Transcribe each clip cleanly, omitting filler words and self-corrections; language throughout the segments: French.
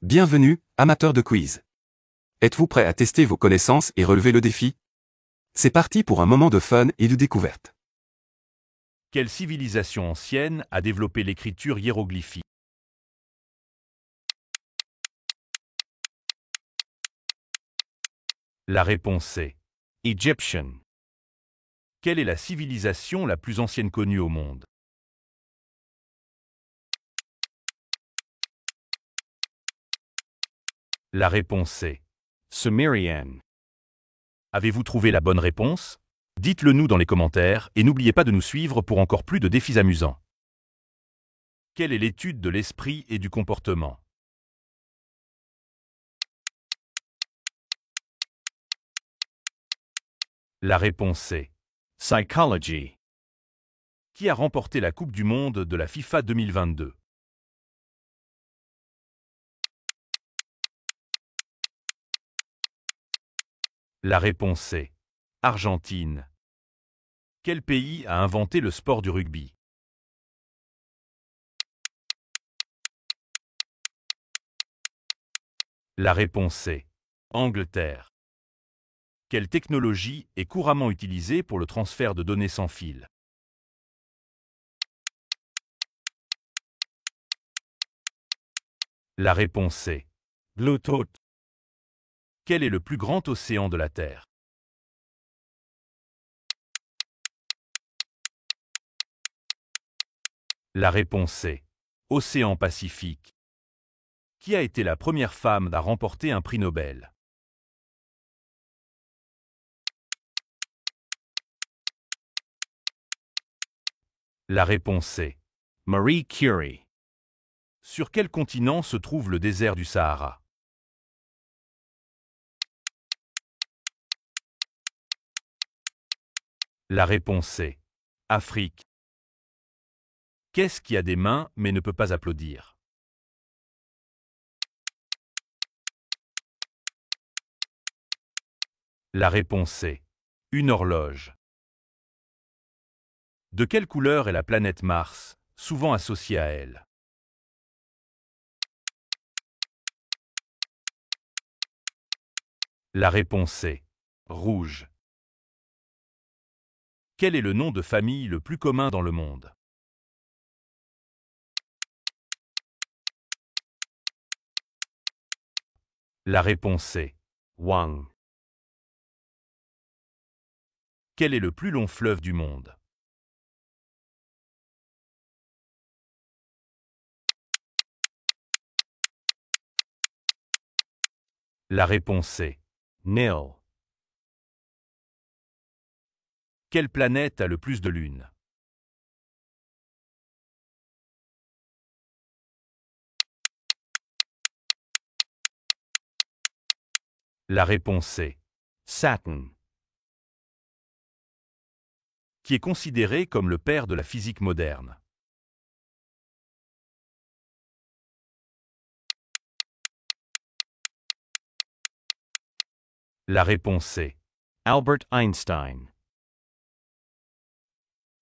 Bienvenue, amateurs de quiz. Êtes-vous prêt à tester vos connaissances et relever le défi? C'est parti pour un moment de fun et de découverte. Quelle civilisation ancienne a développé l'écriture hiéroglyphique? La réponse est Egyptian. Quelle est la civilisation la plus ancienne connue au monde? La réponse est Sumerian. Avez-vous trouvé la bonne réponse? Dites-le nous dans les commentaires et n'oubliez pas de nous suivre pour encore plus de défis amusants. Quelle est l'étude de l'esprit et du comportement? La réponse est Psychology. Qui a remporté la Coupe du Monde de la FIFA 2022? La réponse est Argentine. Quel pays a inventé le sport du rugby? La réponse est Angleterre. Quelle technologie est couramment utilisée pour le transfert de données sans fil? La réponse est Bluetooth. Quel est le plus grand océan de la Terre? La réponse est Océan Pacifique. Qui a été la première femme à remporter un prix Nobel? La réponse est Marie Curie. Sur quel continent se trouve le désert du Sahara? La réponse est Afrique. Qu'est-ce qui a des mains mais ne peut pas applaudir? La réponse est une horloge. De quelle couleur est la planète Mars, souvent associée à elle? La réponse est rouge. Quel est le nom de famille le plus commun dans le monde? La réponse est Wang. Quel est le plus long fleuve du monde? La réponse est Nil. Quelle planète a le plus de lunes? La réponse est Saturn. Qui est considéré comme le père de la physique moderne? La réponse est Albert Einstein.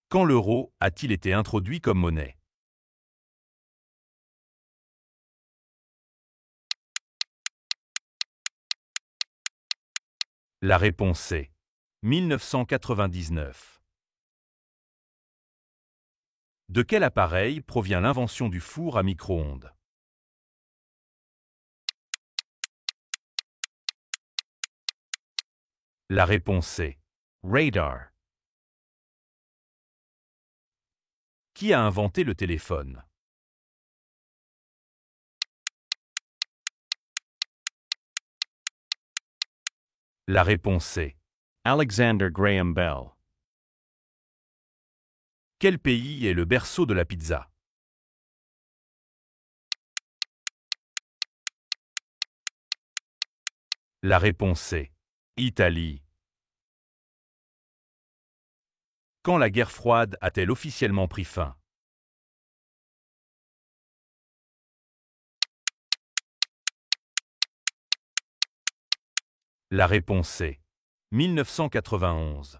Quand l'euro a-t-il été introduit comme monnaie? La réponse est 1999. De quel appareil provient l'invention du four à micro-ondes? La réponse est radar. Qui a inventé le téléphone? La réponse est Alexander Graham Bell. Quel pays est le berceau de la pizza? La réponse est Italie. Quand la guerre froide a-t-elle officiellement pris fin? La réponse est 1991.